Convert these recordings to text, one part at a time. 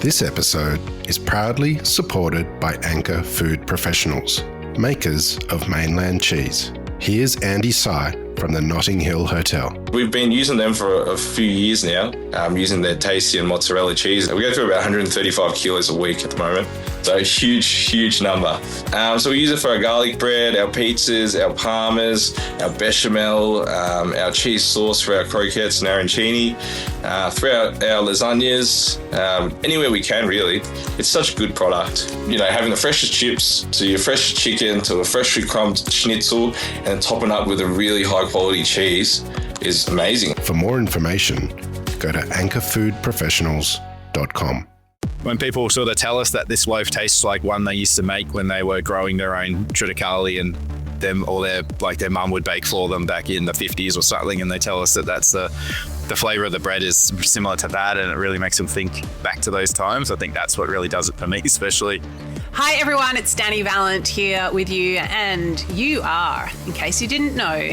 This episode is proudly supported by Anchor Food Professionals, makers of mainland cheese. Here's Andy Sy from the Notting Hill Hotel. We've been using them for a few years now, using their tasty and mozzarella cheese. We go through about 135 kilos a week at the moment. So a huge number. So we use it for our garlic bread, our pizzas, our parmas, our bechamel, our cheese sauce for our croquettes and arancini, throughout our lasagnas, anywhere we can really. It's such a good product. You know, having the freshest chips to your fresh chicken to a freshly crumbed schnitzel and topping up with a really high quality cheese is amazing. For more information, go to anchorfoodprofessionals.com. When people sort of tell us that this loaf tastes like one they used to make when they were growing their own triticale and their mum would bake for them back in the 50s or something, and they tell us that that's the flavour of the bread is similar to that, and it really makes them think back to those times. I think that's what really does it for me, especially. Hi everyone, it's Dani Valent here with you, and you are, in case you didn't know,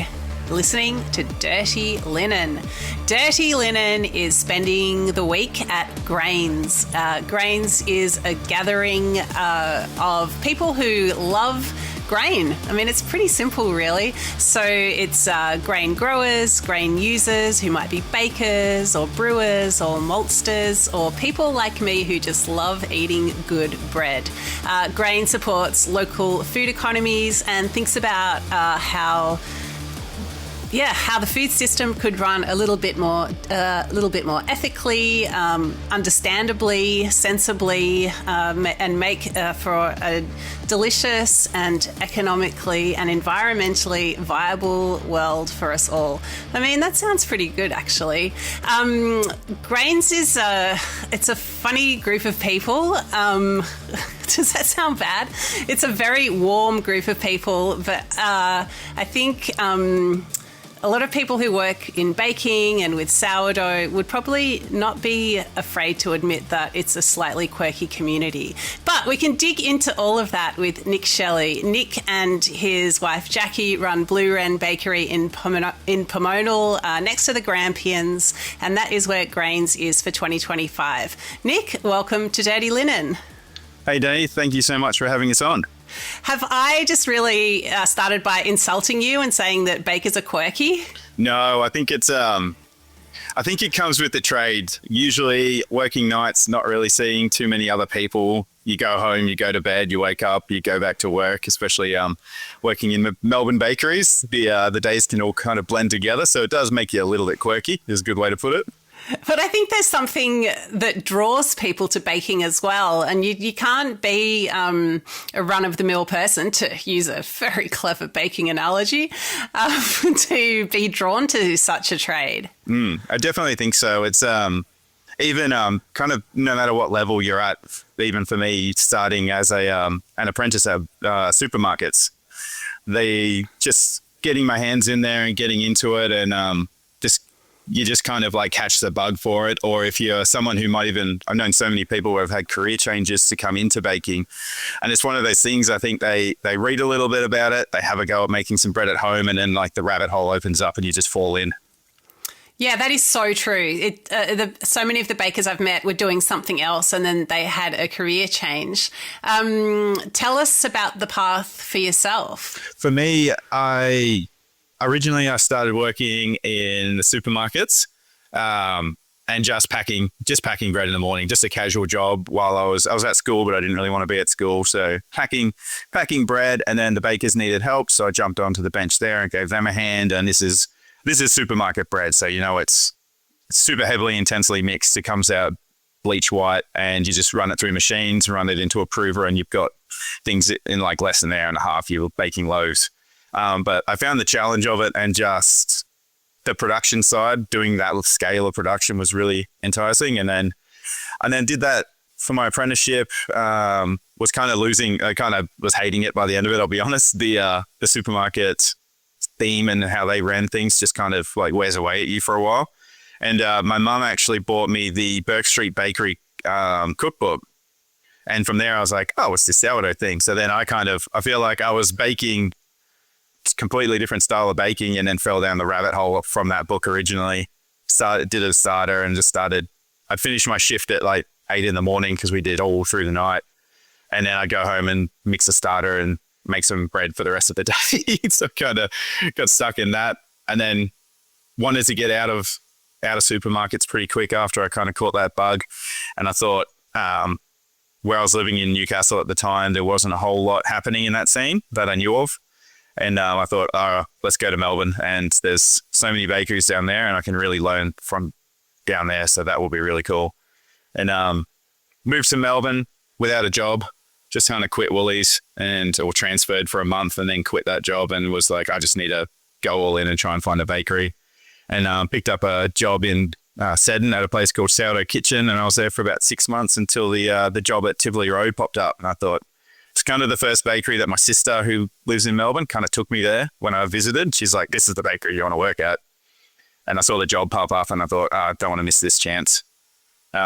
listening to Dirty Linen. Dirty Linen is spending the week at Grainz. Grainz is a gathering of people who love grain. I mean, it's pretty simple, really. So it's grain growers, grain users who might be bakers or brewers or maltsters or people like me who just love eating good bread. Grain supports local food economies and thinks about how the food system could run a little bit more ethically, understandably, sensibly, and make for a delicious and economically and environmentally viable world for us all. I mean, that sounds pretty good, actually. Grainz is it's a funny group of people. Does that sound bad? It's a very warm group of people, but I think a lot of people who work in baking and with sourdough would probably not be afraid to admit that it's a slightly quirky community. But we can dig into all of that with Nick Shelley. Nick and his wife Jackie run Blue Wren Bakery in Pomonal, next to the Grampians, and that is where Grainz is for 2025. Nick, welcome to Dirty Linen. Hey Dani, thank you so much for having us on. Have I just really started by insulting you and saying that bakers are quirky? No, I think it's I think it comes with the trade. Usually working nights, not really seeing too many other people. You go home, you go to bed, you wake up, you go back to work, especially working in Melbourne bakeries. The days can all kind of blend together, so it does make you a little bit quirky, is a good way to put it. But I think there's something that draws people to baking as well. And you can't be a run-of-the-mill person, to use a very clever baking analogy, to be drawn to such a trade. I definitely think so. It's even kind of no matter what level you're at, even for me, starting as an apprentice at supermarkets, they just getting my hands in there and getting into it and you just kind of like catch the bug for it. Or if you're someone who might even, I've known so many people who have had career changes to come into baking. And it's one of those things, I think they read a little bit about it, they have a go at making some bread at home, and then like the rabbit hole opens up and you just fall in. Yeah, that is so true. So many of the bakers I've met were doing something else and then they had a career change. Tell us about the path for yourself. For me, Originally, I started working in the supermarkets and just packing bread in the morning, just a casual job while I was at school, but I didn't really want to be at school. So packing bread, and then the bakers needed help. So I jumped onto the bench there and gave them a hand. And this is supermarket bread. So, you know, it's super heavily, intensely mixed. It comes out bleach white and you just run it through machines, run it into a prover, and you've got things in like less than an hour and a half, you're baking loaves. But I found the challenge of it and just the production side, doing that scale of production was really enticing. And then did that for my apprenticeship, was kind of was hating it by the end of it, I'll be honest. The supermarket theme and how they ran things just kind of like wears away at you for a while. And my mum actually bought me the Burke Street Bakery cookbook. And from there I was like, oh, what's this sourdough thing? So then I feel like I was baking completely different style of baking and then fell down the rabbit hole from that book originally. Did a starter and just started. I finished my shift at like 8 in the morning because we did all through the night. And then I'd go home and mix a starter and make some bread for the rest of the day. So kind of got stuck in that, and then wanted to get out of supermarkets pretty quick after I kind of caught that bug. And I thought where I was living in Newcastle at the time, there wasn't a whole lot happening in that scene that I knew of. And I thought, let's go to Melbourne, and there's so many bakeries down there and I can really learn from down there. So that will be really cool. And moved to Melbourne without a job. Just kind of quit Woolies or transferred for a month and then quit that job and was like, I just need to go all in and try and find a bakery. And picked up a job in Seddon at a place called Sourdough Kitchen. And I was there for about 6 months until the job at Tivoli Road popped up. And I thought, it's kind of the first bakery that my sister, who lives in Melbourne, kind of took me there when I visited. She's like, this is the bakery you want to work at. And I saw the job pop up and I thought, I don't want to miss this chance.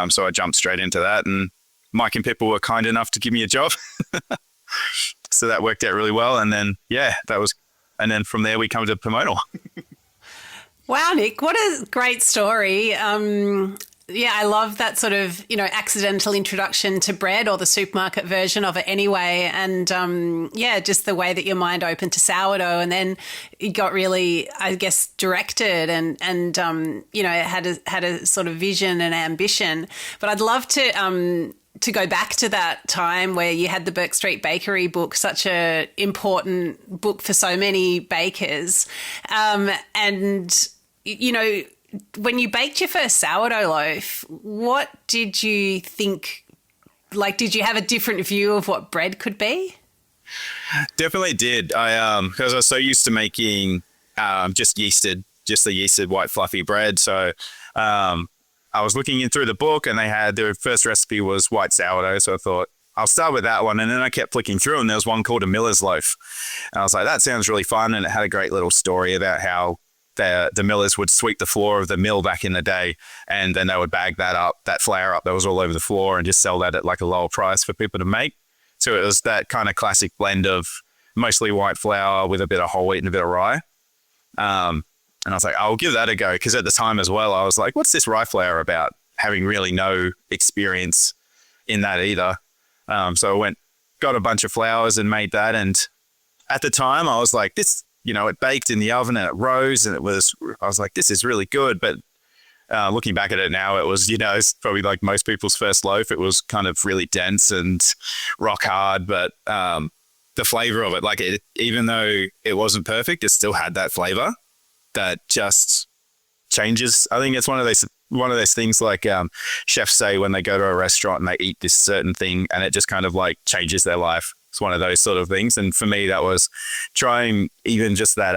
So I jumped straight into that, and Mike and Pippa were kind enough to give me a job. So that worked out really well. And then, and then from there we come to Pomonal. Wow, Nick, what a great story. I love that sort of, accidental introduction to bread, or the supermarket version of it anyway. And just the way that your mind opened to sourdough, and then it got really, I guess, directed and had a sort of vision and ambition. But I'd love to go back to that time where you had the Burke Street Bakery book, such a important book for so many bakers. When you baked your first sourdough loaf, what did you think? Like, did you have a different view of what bread could be? Definitely did. Because I was so used to making just the yeasted white fluffy bread. So I was looking in through the book, and their first recipe was white sourdough. So I thought, I'll start with that one. And then I kept flicking through, and there was one called a miller's loaf. And I was like, that sounds really fun. And it had a great little story about how the millers would sweep the floor of the mill back in the day, and then they would bag that flour up that was all over the floor, and just sell that at like a lower price for people to make. So it was that kind of classic blend of mostly white flour with a bit of whole wheat and a bit of rye. And I was like, I'll give that a go. Because at the time as well, I was like, what's this rye flour about? Having really no experience in that either. So I got a bunch of flours and made that. And at the time I was like, this, it baked in the oven and it rose, and I was like, this is really good. But looking back at it now, it was, it's probably like most people's first loaf. It was kind of really dense and rock hard, but the flavor of it, even though it wasn't perfect, it still had that flavor that just changes. I think it's one of those things like chefs say when they go to a restaurant and they eat this certain thing, and it just kind of like changes their life. It's one of those sort of things. And for me, that was trying even just that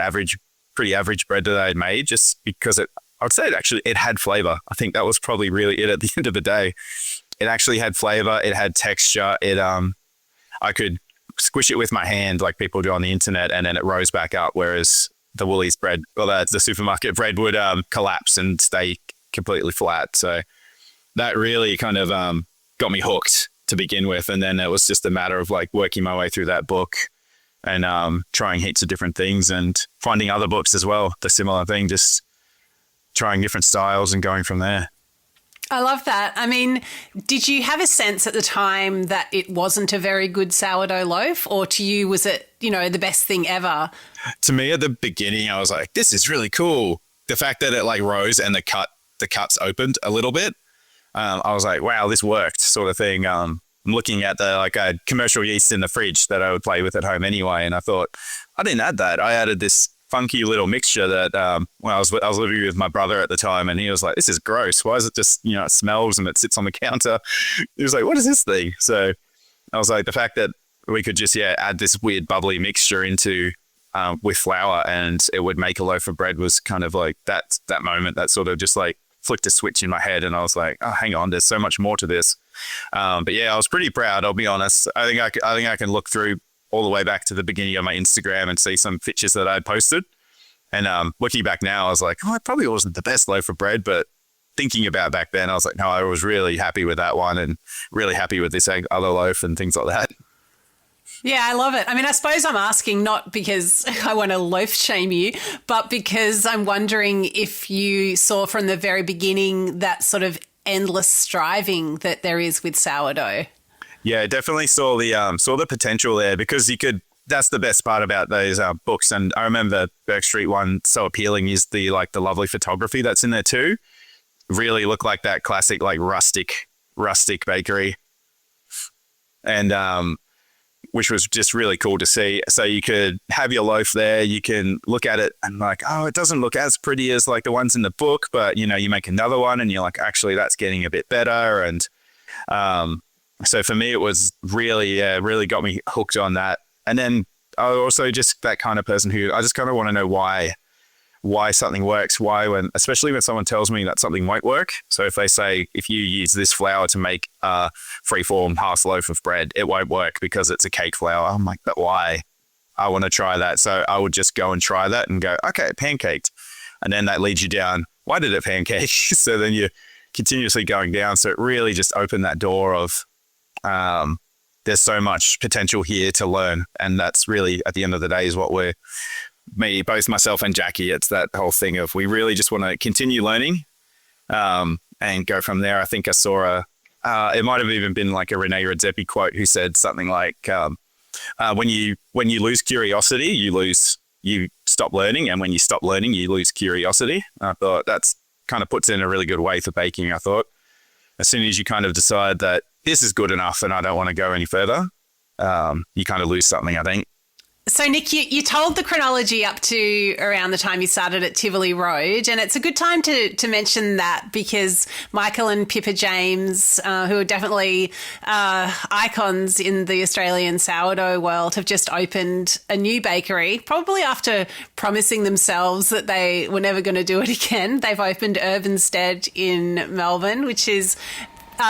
pretty average bread that I had made, just because I'd say it had flavor. I think that was probably really it at the end of the day. It actually had flavor. It had texture. I could squish it with my hand like people do on the internet, and then it rose back up. Whereas the Woolies bread, or the supermarket bread, would collapse and stay completely flat. So that really kind of got me hooked to begin with. And then it was just a matter of like working my way through that book and trying heaps of different things and finding other books as well. The similar thing, just trying different styles and going from there. I love that. I mean, did you have a sense at the time that it wasn't a very good sourdough loaf, or to you, was it, the best thing ever? To me at the beginning, I was like, this is really cool. The fact that it like rose and the cuts opened a little bit. I was like, wow, this worked, sort of thing. I'm looking at a commercial yeast in the fridge that I would play with at home anyway. And I thought, I didn't add that. I added this funky little mixture that when I was living with my brother at the time, and he was like, this is gross. Why is it just, it smells and it sits on the counter? He was like, what is this thing? So I was like, the fact that we could just, add this weird bubbly mixture into with flour and it would make a loaf of bread was kind of like that moment that sort of just like flicked a switch in my head. And I was like, oh, hang on, there's so much more to this. But yeah, I was pretty proud. I'll be honest. I think I can look through all the way back to the beginning of my Instagram and see some pictures that I posted. And looking back now, I was like, oh, it probably wasn't the best loaf of bread, but thinking about back then, I was like, no, I was really happy with that one and really happy with this other loaf and things like that. Yeah, I love it. I mean, I suppose I'm asking not because I want to loaf shame you, but because I'm wondering if you saw from the very beginning that sort of endless striving that there is with sourdough. Yeah, definitely saw the potential there, because you could. That's the best part about those books. And I remember Burke Street one so appealing is the lovely photography that's in there too. Really look like that classic like rustic bakery, and which was just really cool to see. So you could have your loaf there, you can look at it and like, oh, it doesn't look as pretty as like the ones in the book, but you know, you make another one and you're like, actually that's getting a bit better. And so for me, it was really got me hooked on that. And then I also just that kind of person who I just kind of want to know why something works, especially when someone tells me that something won't work. So if they say, if you use this flour to make a freeform half loaf of bread, it won't work because it's a cake flour. I'm like, but why? I want to try that. So I would just go and try that and go, okay, it pancaked. And then that leads you down. Why did it pancake? So then you're continuously going down. So it really just opened that door of, there's so much potential here to learn. And that's really, at the end of the day, is what both myself and Jackie, it's that whole thing of we really just want to continue learning and go from there. I think I saw it might have even been like a Rene Redzepi quote who said something like, when you lose curiosity, you stop learning. And when you stop learning, you lose curiosity. I thought that's kind of puts it in a really good way for baking. I thought as soon as you kind of decide that this is good enough and I don't want to go any further, you kind of lose something, I think. So, Nick, you told the chronology up to around the time you started at Tivoli Road, and it's a good time to mention that because Michael and Pippa James, who are definitely icons in the Australian sourdough world, have just opened a new bakery, probably after promising themselves that they were never going to do it again. They've opened Urbanstead in Melbourne, which is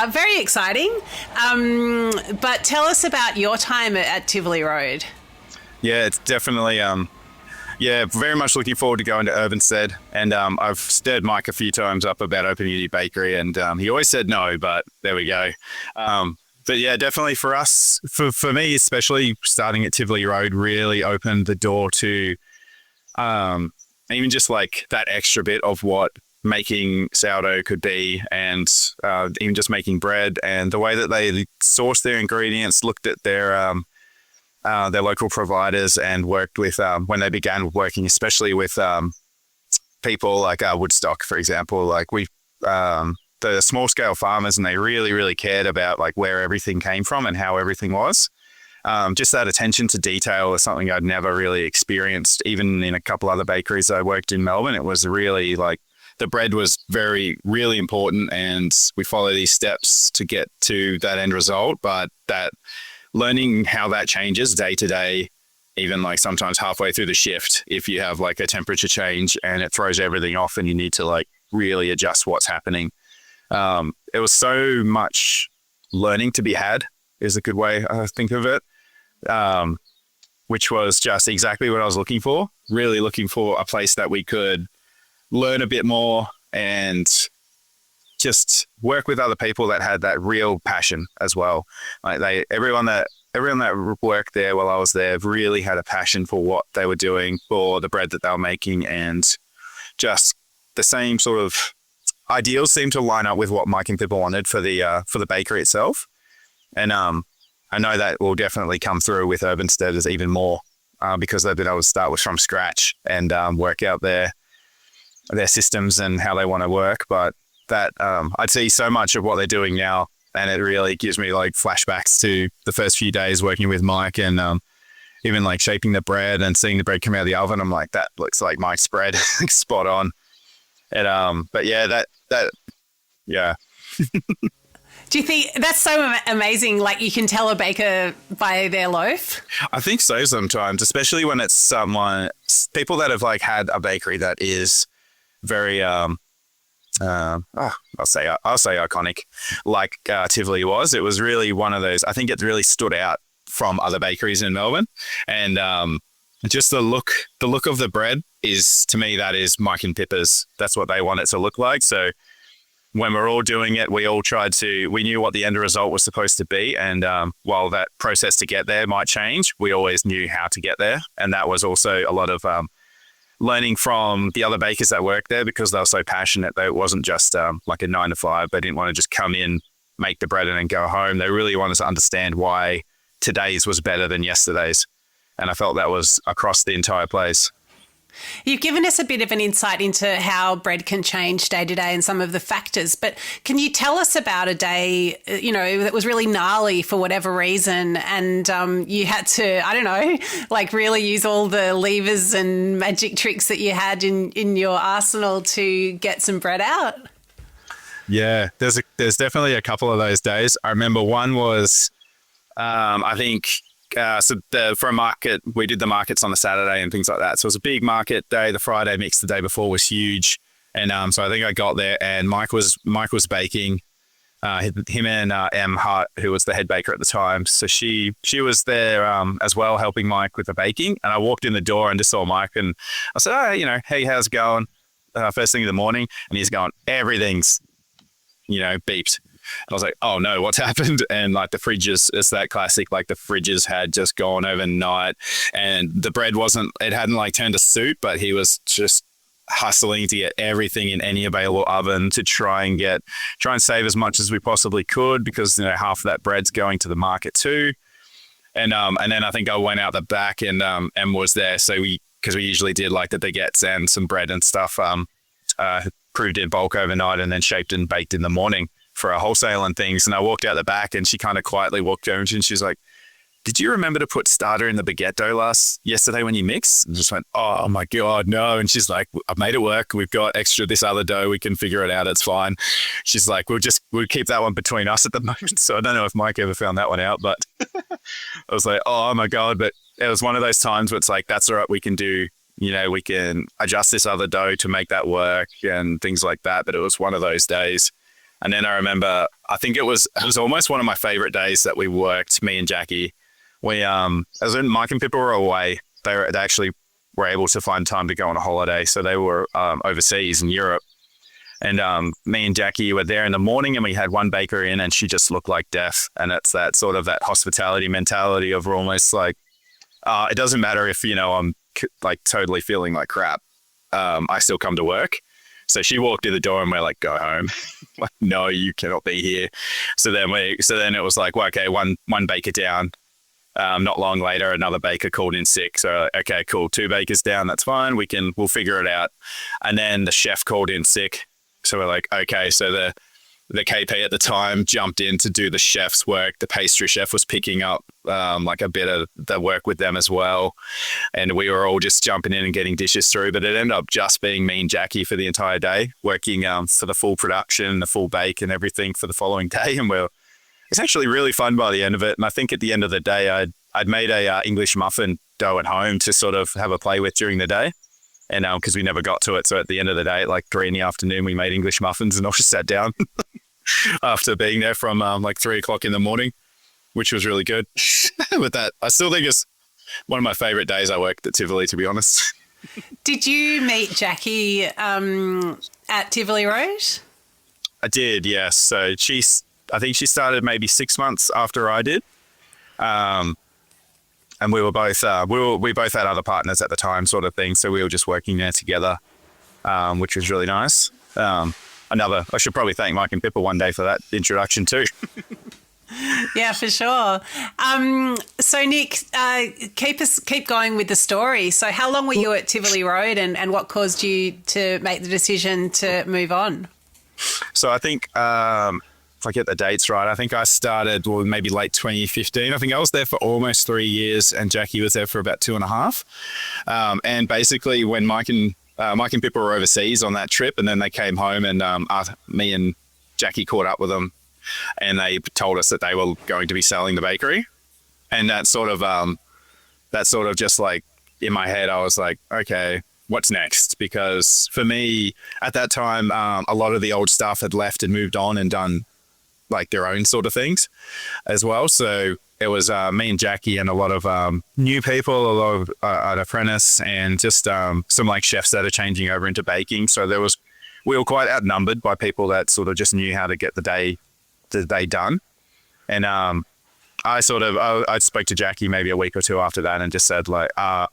very exciting. But tell us about your time at Tivoli Road. Yeah, it's definitely, very much looking forward to going to Urbanstead. And I've stirred Mike a few times up about opening a new bakery, and he always said no, but there we go. But yeah, definitely for us, for me especially, starting at Tivoli Road really opened the door to even just like that extra bit of what making sourdough could be, and even just making bread, and the way that they sourced their ingredients, looked at their local providers, and worked with when they began working, especially with people like Woodstock, for example, like the small scale farmers, and they really cared about like where everything came from and how everything was. Just that attention to detail is something I'd never really experienced, even in a couple other bakeries I worked in Melbourne. It was really like the bread was really important, and we follow these steps to get to that end result, but that learning how that changes day to day, even like sometimes halfway through the shift, if you have like a temperature change and it throws everything off and you need to like really adjust what's happening. It was so much learning to be had is a good way I think of it, which was just exactly what I was looking for, really looking for a place that we could learn a bit more and just work with other people that had that real passion as well. Like everyone that worked there while I was there really had a passion for what they were doing, for the bread that they were making, and just the same sort of ideals seemed to line up with what Mike and Pippa wanted for the bakery itself. And I know that will definitely come through with Urbanstead as even more because they've been able to start from scratch and work out their systems and how they want to work. But that I'd see so much of what they're doing now, and it really gives me like flashbacks to the first few days working with Mike, and even like shaping the bread and seeing the bread come out of the oven. I'm like, that looks like Mike's bread, spot on. And but yeah, yeah. Do you think that's so amazing? Like you can tell a baker by their loaf? I think so sometimes, especially when it's people that have like had a bakery that is very I'll say iconic, like Tivoli was. It was really one of those. I think it really stood out from other bakeries in Melbourne, and just the look of the bread is, to me, that is Mike and Pippa's. That's what they want it to look like. So when we're all doing it, we all we knew what the end result was supposed to be, and while that process to get there might change, we always knew how to get there, and that was also a lot of learning from the other bakers that worked there because they were so passionate that it wasn't just like a 9 to 5. They didn't want to just come in, make the bread and then go home. They really wanted to understand why today's was better than yesterday's. And I felt that was across the entire place. You've given us a bit of an insight into how bread can change day to day and some of the factors, but can you tell us about a day, that was really gnarly for whatever reason and you had to, I don't know, like really use all the levers and magic tricks that you had in your arsenal to get some bread out? Yeah, there's definitely a couple of those days. I remember one was, I think, for a market, we did the markets on the Saturday and things like that. So it was a big market day. The Friday mix the day before was huge. And so I think I got there and Mike was baking, him and Em Hart, who was the head baker at the time. So she was there as well, helping Mike with the baking. And I walked in the door and just saw Mike and I said, oh, hey, how's it going? First thing in the morning. And he's going, everything's, beeped. I was like, oh no, what's happened? And like the fridges, it's that classic, like the fridges had just gone overnight and the bread it hadn't like turned to soup, but he was just hustling to get everything in any available oven to try and save as much as we possibly could because, half of that bread's going to the market too. And then I think I went out the back and was there. So because we usually did like the baguettes and some bread and stuff, proved in bulk overnight and then shaped and baked in the morning for a wholesale and things. And I walked out the back and she kind of quietly walked over and she's like, did you remember to put starter in the baguette dough yesterday when you mix? And just went, oh my God, no. And she's like, I've made it work. We've got extra this other dough. We can figure it out. It's fine. She's like, we'll keep that one between us at the moment. So I don't know if Mike ever found that one out, but I was like, oh my God. But it was one of those times where it's like, that's all right. We can do, we can adjust this other dough to make that work and things like that. But it was one of those days. And then I remember, I think it was almost one of my favorite days that we worked, me and Jackie. As when Mike and Pippa were away, they actually were able to find time to go on a holiday. So they were overseas in Europe. And me and Jackie were there in the morning and we had one baker in and she just looked like death. And it's that sort of that hospitality mentality of almost like, it doesn't matter if, I'm like totally feeling like crap. I still come to work. So she walked in the door and we're like, go home. Like, no, you cannot be here. So then it was like, well, okay, one baker down. Not long later, another baker called in sick. So, okay, cool. 2 bakers down. That's fine. We'll figure it out. And then the chef called in sick. So we're like, okay. So the KP at the time jumped in to do the chef's work. The pastry chef was picking up like a bit of the work with them as well. And we were all just jumping in and getting dishes through. But it ended up just being me and Jackie for the entire day, working for the full production, the full bake and everything for the following day. And it's actually really fun by the end of it. And I think at the end of the day, I'd made a English muffin dough at home to sort of have a play with during the day. And because we never got to it. So at the end of the day, at like 3 PM, we made English muffins and all just sat down after being there from like 3 o'clock in the morning, which was really good. But that, I still think it's one of my favorite days I worked at Tivoli, to be honest. Did you meet Jackie at Tivoli Road? I did, yes. So I think she started maybe 6 months after I did. And we were both, we both had other partners at the time sort of thing. So we were just working there together, which was really nice. I should probably thank Mike and Pippa one day for that introduction too. Yeah, for sure. So Nick, keep going with the story. So how long were you at Tivoli Road and what caused you to make the decision to move on? So I think, if I get the dates right, I think I started maybe late 2015. I think I was there for almost 3 years and Jackie was there for about 2.5. And basically when Mike and Pippa were overseas on that trip and then they came home and me and Jackie caught up with them and they told us that they were going to be selling the bakery. And that sort of just like in my head, I was like, okay, what's next? Because for me at that time, a lot of the old staff had left and moved on and done like their own sort of things as well. So it was me and Jackie and a lot of new people, a lot of an apprentice and just some like chefs that are changing over into baking. So we were quite outnumbered by people that sort of just knew how to get the day done. And I spoke to Jackie maybe a week or two after that and just said like, I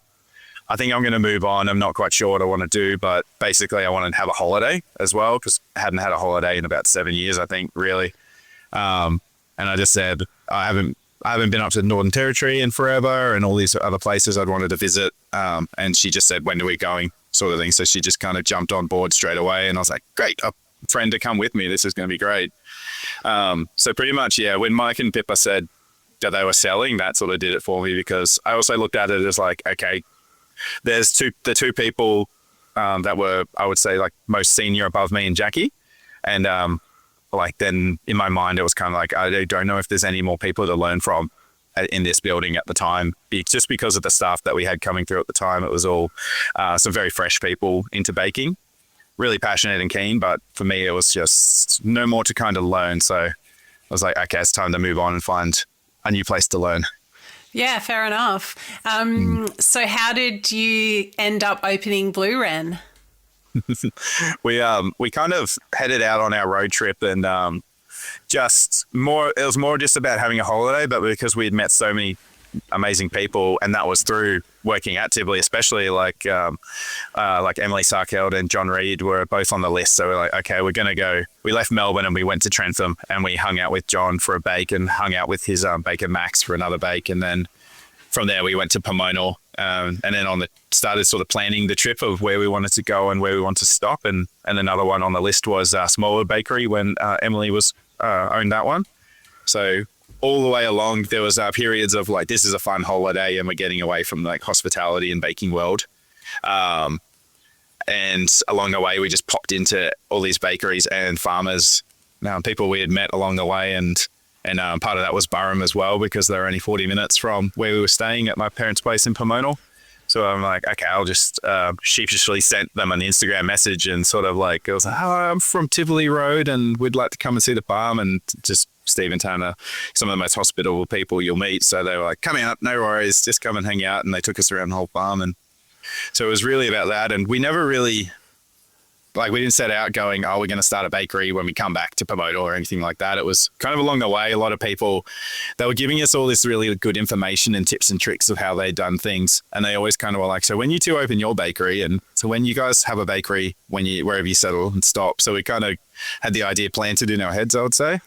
I think I'm going to move on. I'm not quite sure what I want to do, but basically I want to have a holiday as well, because I hadn't had a holiday in about 7 years, I think, really. And I just said, I haven't been up to the Northern Territory in forever, and all these other places I'd wanted to visit. And she just said, when are we going, sort of thing. So she just kind of jumped on board straight away. And I was like, great, a friend to come with me. This is going to be great. So pretty much, yeah, when Mike and Pippa said that they were selling, that sort of did it for me, because I also looked at it as like, okay, there's the two people that were, I would say, like most senior above me and Jackie. And like then in my mind, it was kind of like, I don't know if there's any more people to learn from in this building at the time, just because of the staff that we had coming through at the time. It was all some very fresh people into baking, really passionate and keen. But for me, it was just no more to kind of learn. So I was like, okay, it's time to move on and find a new place to learn. Yeah, fair enough. So how did you end up opening Blue Wren? We kind of headed out on our road trip, and it was more just about having a holiday, but because we had met so many amazing people, and that was through working at Tivoli, especially like Emily Sarkeld and John Reed were both on the list. So we're like, okay, we're going to go. We left Melbourne and we went to Trentham, and we hung out with John for a bake and hung out with his baker Max for another bake. And then from there we went to Pomonal, and then started sort of planning the trip of where we wanted to go and where we wanted to stop. And another one on the list was Smaller Bakery, when Emily was owned that one. So all the way along, there was periods of like, this is a fun holiday and we're getting away from like hospitality and baking world. And along the way, we just popped into all these bakeries and farmers, people we had met along the way. And part of that was Burrum as well, because they're only 40 minutes from where we were staying at my parents' place in Pomonal. So I'm like, okay, I'll just sheepishly sent them an Instagram message and sort of like, it was like, oh, I'm from Tivoli Road and we'd like to come and see the farm. And just Steve and Tana, some of the most hospitable people you'll meet. So they were like, come out, no worries, just come and hang out. And they took us around the whole farm. And so it was really about that. And we never really, we didn't set out going, oh, we're going to start a bakery when we come back to Pomonal or anything like that. It was kind of along the way. A lot of people, they were giving us all this really good information and tips and tricks of how they'd done things. And they always kind of were like, so when you two open your bakery, and so when you guys have a bakery, wherever you settle and stop. So we kind of had the idea planted in our heads, I would say.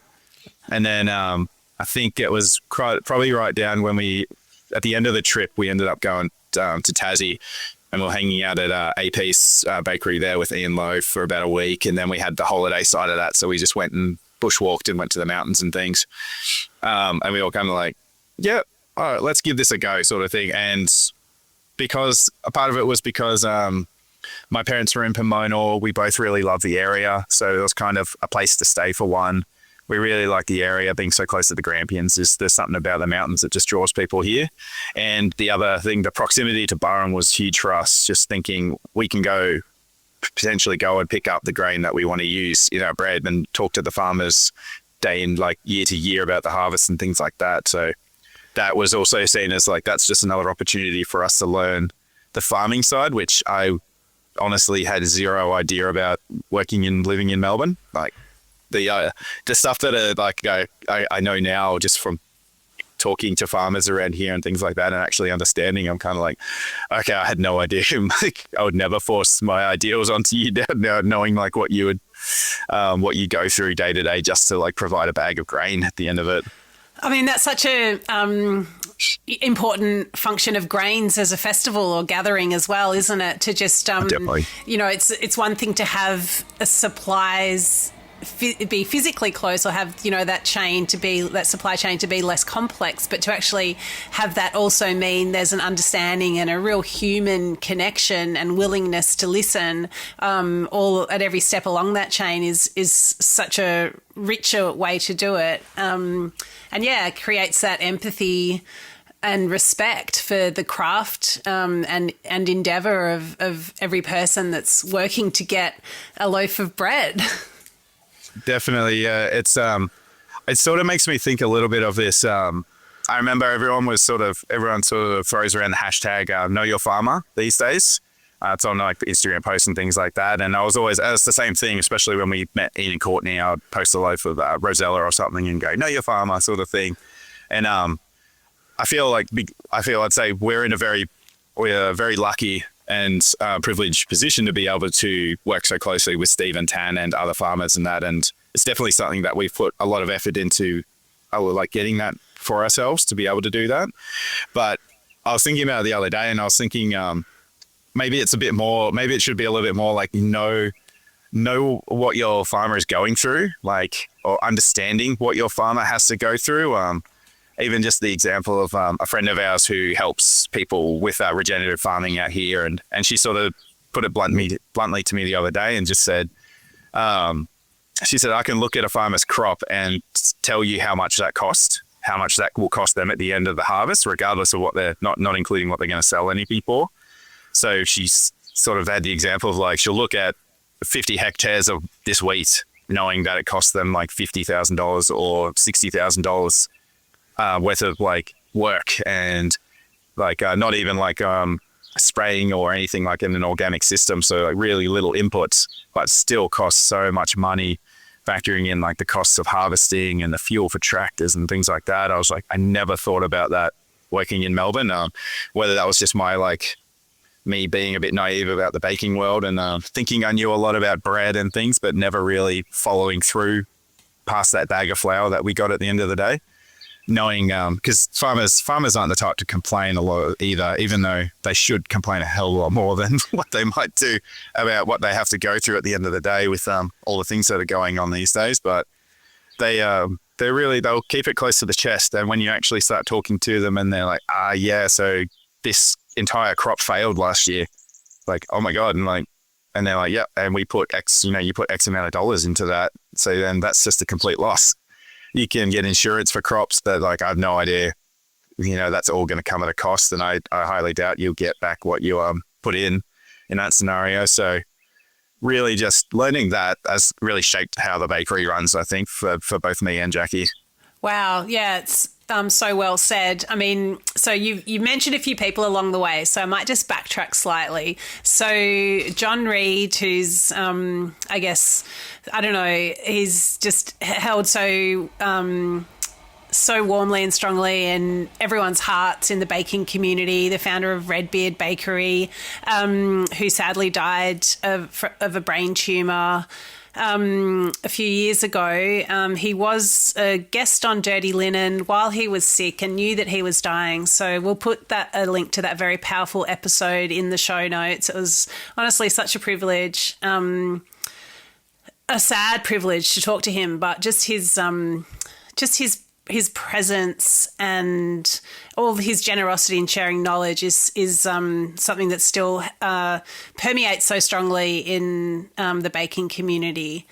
And then I think it was probably right down when at the end of the trip, we ended up going to Tassie, and we were hanging out at AP's bakery there with Ian Lowe for about a week. And then we had the holiday side of that. So we just went and bushwalked and went to the mountains and things. And we were kind of like, yeah, all right, let's give this a go, sort of thing. And because a part of it was because my parents were in Pomonal, we both really loved the area. So it was kind of a place to stay for one. We really like the area, being so close to the Grampians. There's something about the mountains that just draws people here. And the other thing, the proximity to Burrum was huge for us, just thinking we can potentially go and pick up the grain that we want to use in our bread and talk to the farmers day in, like year to year, about the harvest and things like that. So that was also seen as like, that's just another opportunity for us to learn the farming side, which I honestly had zero idea about working and living in Melbourne. Like, the stuff that I know now just from talking to farmers around here and things like that, and actually understanding, I'm kind of like, okay, I had no idea. Like, I would never force my ideals onto you now, knowing like what you go through day to day just to like provide a bag of grain at the end of it. I mean, that's such a important function of Grainz as a festival or gathering as well, isn't it? To just, definitely. It's one thing to have supplies be physically close, or have that supply chain to be less complex, but to actually have that also mean there's an understanding and a real human connection and willingness to listen all at every step along that chain is such a richer way to do it, and creates that empathy and respect for the craft and endeavour of every person that's working to get a loaf of bread. Definitely, yeah. It sort of makes me think a little bit of this. I remember everyone sort of throws around the hashtag Know Your Farmer these days. It's on like Instagram posts and things like that. And it's the same thing, especially when we met Ian and Courtney. I'd post a loaf of Rosella or something and go, Know Your Farmer, sort of thing. And I'd say we're in a very we're very lucky and privileged position to be able to work so closely with Steve and Tan and other farmers and that. And it's definitely something that we've put a lot of effort into, like getting that for ourselves to be able to do that. But I was thinking about it the other day, and I was thinking maybe it's a bit more, maybe it should be a little bit more like know what your farmer is going through, like, or understanding what your farmer has to go through. Even just the example of a friend of ours who helps people with regenerative farming out here. And she sort of put it bluntly to me the other day and just said, she said, I can look at a farmer's crop and tell you how much that costs, how much that will cost them at the end of the harvest, regardless of what they're not including what they're going to sell anything for. So she's sort of had the example of like, she'll look at 50 hectares of this wheat, knowing that it costs them like $50,000 or $60,000 worth of like work, and like not even like spraying or anything like in an organic system. So like really little inputs, but still costs so much money, factoring in like the costs of harvesting and the fuel for tractors and things like that. I was like, I never thought about that working in Melbourne, whether that was just my like me being a bit naive about the baking world and thinking I knew a lot about bread and things, but never really following through past that bag of flour that we got at the end of the day. Knowing, because farmers aren't the type to complain a lot either, even though they should complain a hell of a lot more than what they might do about what they have to go through at the end of the day with all the things that are going on these days. But they'll keep it close to the chest. And when you actually start talking to them and they're like, yeah, so this entire crop failed last year, like, oh my God. And they're like, yeah, and we put X, you put X amount of dollars into that. So then that's just a complete loss. You can get insurance for crops that like, I have no idea, that's all going to come at a cost. And I highly doubt you'll get back what you put in that scenario. So really just learning that has really shaped how the bakery runs, I think, for both me and Jackie. Wow. Yeah, it's so well said. I mean, so you mentioned a few people along the way, so I might just backtrack slightly. So John Reed, who's, I guess, I don't know, he's just held so warmly and strongly in everyone's hearts in the baking community, the founder of Redbeard Bakery, who sadly died of a brain tumour a few years ago. He was a guest on Dirty Linen while he was sick and knew that he was dying. So we'll put a link to that very powerful episode in the show notes. It was honestly such a privilege, a sad privilege to talk to him, but just his presence and all of his generosity in sharing knowledge is something that still permeates so strongly in the baking community.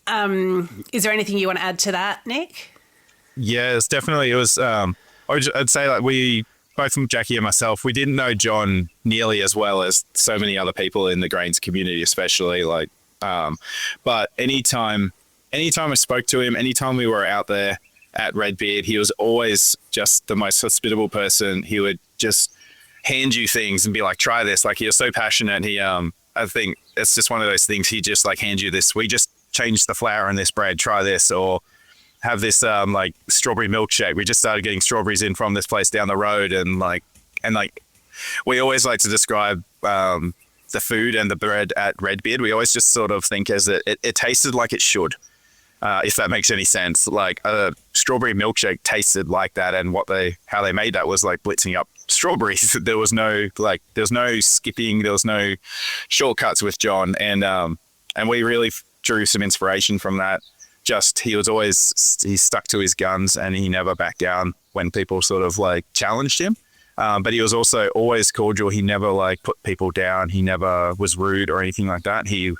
Is there anything you want to add to that, Nick? Yes, definitely. It was, I'd say like we, both from Jackie and myself, we didn't know John nearly as well as so many other people in the Grainz community, especially but anytime I spoke to him, anytime we were out there at Redbeard, he was always just the most hospitable person. He would just hand you things and be like, try this. Like, he was so passionate. He, I think it's just one of those things. He just like hand you this. We just changed the flour in this bread. Try this, or have this like strawberry milkshake. We just started getting strawberries in from this place down the road, and we always like to describe the food and the bread at Redbeard. We always just sort of think as it tasted like it should. If that makes any sense. Like a strawberry milkshake tasted like that, and how they made that was like blitzing up strawberries. There was no skipping, there was no shortcuts with John, and we really drew some inspiration from that. Just he stuck to his guns, and he never backed down when people sort of like challenged him. But he was also always cordial. He never like put people down. He never was rude or anything like that. He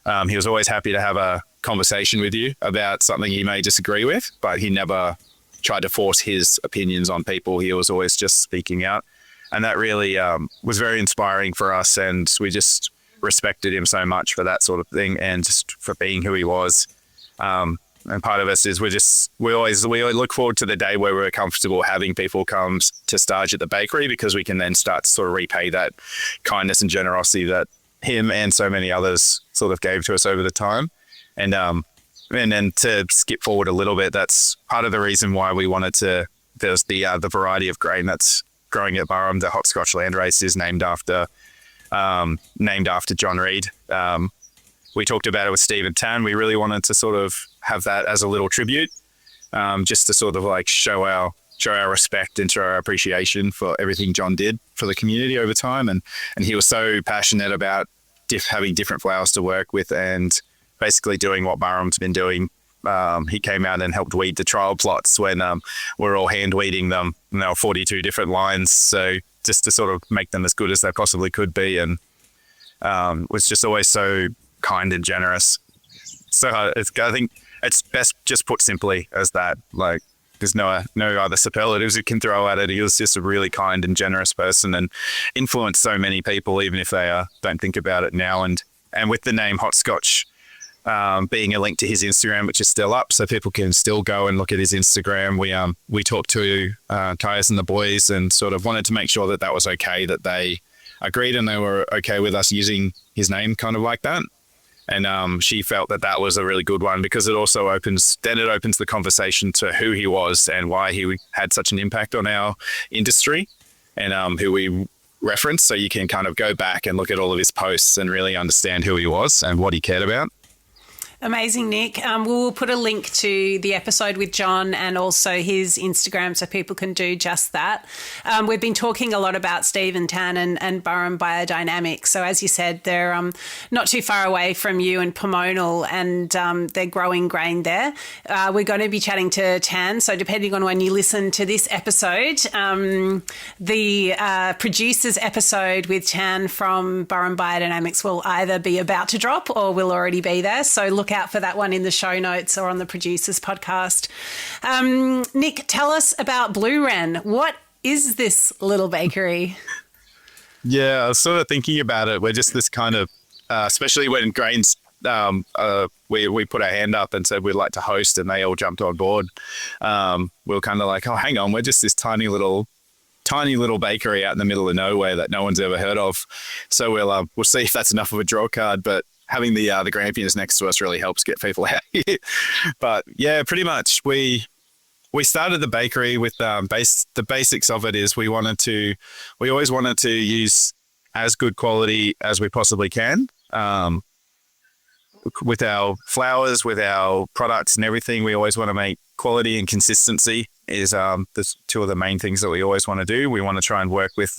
was always happy to have a conversation with you about something you may disagree with, but he never tried to force his opinions on people. He was always just speaking out. And that really was very inspiring for us. And we just respected him so much for that sort of thing, and just for being who he was. And part of us is we always look forward to the day where we're comfortable having people come to stage at the bakery, because we can then start to sort of repay that kindness and generosity that him and so many others sort of gave to us over the time. And then to skip forward a little bit, that's part of the reason why we wanted to, there's the variety of grain that's growing at Burrum, the hopscotch landrace is named after John Reed. We talked about it with Steve and Tan. We really wanted to sort of have that as a little tribute, just to sort of like show our respect and show our appreciation for everything John did for the community over time. And he was so passionate about having different flowers to work with and basically doing what Burrum's been doing. He came out and helped weed the trial plots when we're all hand weeding them. 42 different lines. So just to sort of make them as good as they possibly could be. And was just always so kind and generous. So I think it's best just put simply as that. Like, there's no other superlatives you can throw at it. He was just a really kind and generous person and influenced so many people, even if they don't think about it now. And with the name Hopscotch being a link to his Instagram, which is still up, so people can still go and look at his Instagram. We talked to Tyus and the boys and sort of wanted to make sure that was okay, that they agreed and they were okay with us using his name kind of like that. And she felt that was a really good one because it also opens the conversation to who he was and why he had such an impact on our industry and who we reference. So you can kind of go back and look at all of his posts and really understand who he was and what he cared about. Amazing, Nick. We'll put a link to the episode with John and also his Instagram so people can do just that. We've been talking a lot about Steve and Tan and Burrum Biodynamics. So as you said, they're not too far away from you in Pomonal and they're growing grain there. We're going to be chatting to Tan. So depending on when you listen to this episode, the producers episode with Tan from Burrum Biodynamics will either be about to drop or will already be there. So look out for that one in the show notes or on the producers podcast. Nick, tell us about Blue Wren. What is this little bakery? Yeah, I was sort of thinking about it. We're just this kind of, especially when Grainz, we put our hand up and said we'd like to host and they all jumped on board. We were kind of like, oh, hang on, we're just this tiny little bakery out in the middle of nowhere that no one's ever heard of. So we'll see if that's enough of a draw card, but having the Grampians next to us really helps get people out here. But yeah, pretty much we started the bakery with the basics of it is we always wanted to use as good quality as we possibly can with our flours, with our products and everything. We always want to make quality and consistency is the two of the main things that we always want to do. We want to try and work with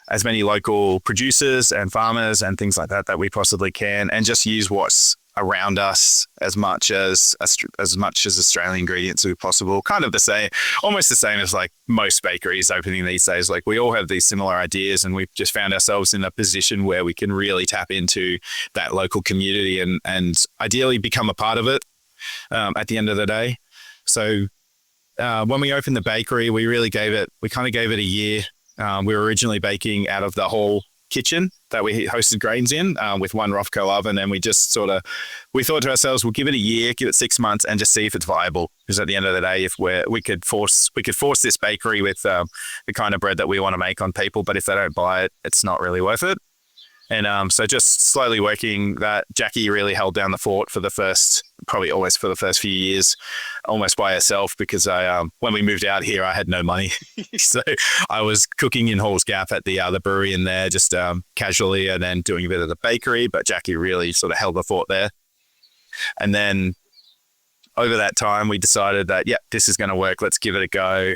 as many local producers and farmers and things like that we possibly can, and just use what's around us as much as Australian ingredients as possible. Kind of almost the same as like most bakeries opening these days. Like we all have these similar ideas, and we've just found ourselves in a position where we can really tap into that local community and ideally become a part of it at the end of the day. So when we opened the bakery, we kind of gave it a year. We were originally baking out of the whole kitchen that we hosted Grainz in with one Rofco oven, and we thought to ourselves, we'll give it a year, give it 6 months, and just see if it's viable. Because at the end of the day, if we could force this bakery with the kind of bread that we want to make on people, but if they don't buy it, it's not really worth it. And so just slowly working that, Jackie really held down the fort for the first few years, almost by herself, because when we moved out here, I had no money. So I was cooking in Halls Gap at the brewery in there, just casually, and then doing a bit of the bakery, but Jackie really sort of held the fort there. And then over that time, we decided that, this is going to work. Let's give it a go.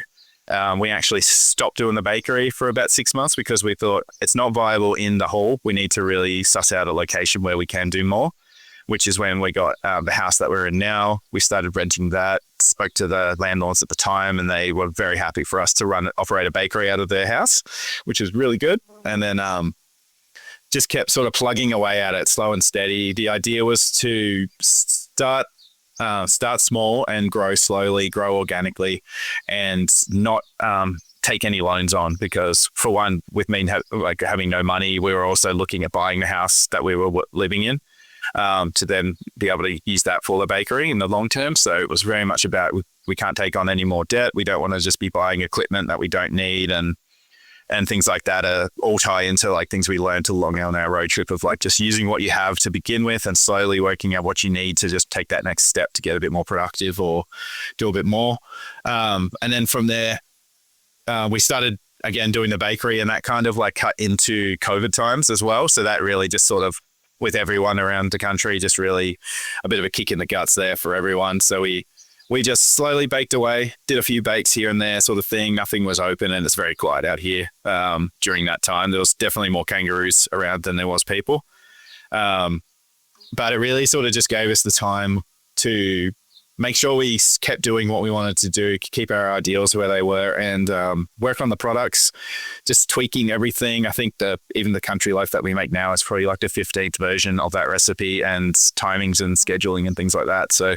We actually stopped doing the bakery for about 6 months because we thought it's not viable in the hall. We need to really suss out a location where we can do more, which is when we got the house that we're in now. We started renting that, spoke to the landlords at the time, and they were very happy for us to operate a bakery out of their house, which was really good. And then just kept sort of plugging away at it, slow and steady. The idea was to start small and grow slowly, grow organically, and not take any loans on, because for one, with me having no money, we were also looking at buying the house that we were living in to then be able to use that for the bakery in the long term. So it was very much about we can't take on any more debt. We don't want to just be buying equipment that we don't need, and things like that all tie into like things we learned along on our road trip of like just using what you have to begin with and slowly working out what you need to just take that next step to get a bit more productive or do a bit more. And then from there, we started again, doing the bakery, and that kind of like cut into COVID times as well. So that really just sort of, with everyone around the country, just really a bit of a kick in the guts there for everyone. So we just slowly baked away, did a few bakes here and there sort of thing. Nothing was open, and it's very quiet out here during that time. There was definitely more kangaroos around than there was people. But it really sort of just gave us the time to make sure we kept doing what we wanted to do, keep our ideals where they were, and work on the products, just tweaking everything. I think even the country loaf that we make now is probably like the 15th version of that recipe, and timings and scheduling and things like that. So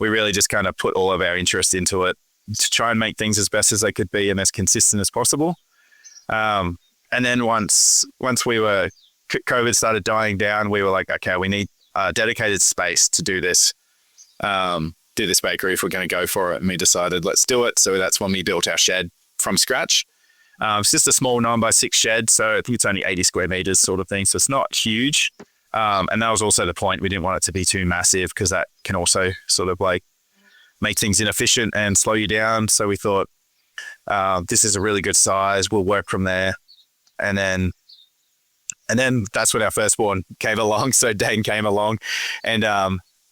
we really just kind of put all of our interest into it to try and make things as best as they could be and as consistent as possible. And then once COVID started dying down, we were like, okay, we need a dedicated space to do this bakery if we're going to go for it. And we decided, let's do it. So that's when we built our shed from scratch. It's just a small 9x6 shed. So I think it's only 80 square meters sort of thing. So it's not huge. And that was also the point. We didn't want it to be too massive, because that can also sort of like make things inefficient and slow you down. So we thought, this is a really good size. We'll work from there. And then that's when our firstborn came along. So Dane came along, and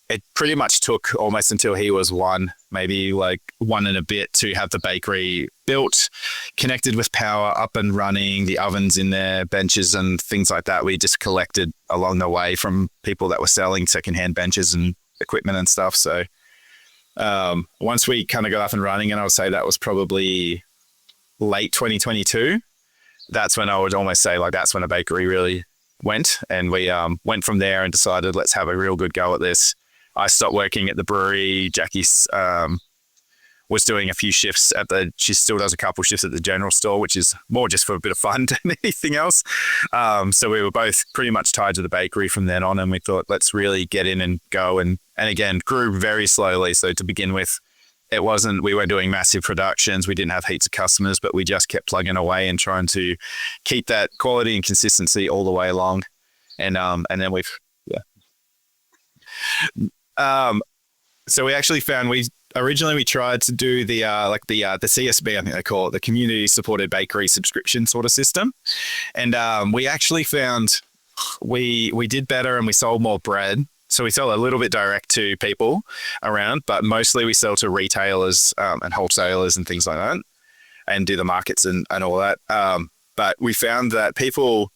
it pretty much took almost until he was maybe like 1 and a bit, to have the bakery built, connected with power, up and running, the ovens in there, benches and things like that. We just collected along the way from people that were selling secondhand benches and equipment and stuff. So once we kind of got up and running, and I would say that was probably late 2022, that's when I would almost say like that's when a bakery really went. And we went from there and decided, let's have a real good go at this. I stopped working at the brewery. Jackie was doing a few shifts she still does a couple shifts at the general store, which is more just for a bit of fun than anything else. So we were both pretty much tied to the bakery from then on, and we thought, let's really get in and go. And again, grew very slowly. So to begin with, we weren't doing massive productions. We didn't have heaps of customers, but we just kept plugging away and trying to keep that quality and consistency all the way along. And then so we actually found originally we tried to do the CSB, I think they call it, the community supported bakery subscription sort of system. And we actually found we did better, and we sold more bread. So we sell a little bit direct to people around, but mostly we sell to retailers and wholesalers and things like that, and do the markets and all that. But we found that people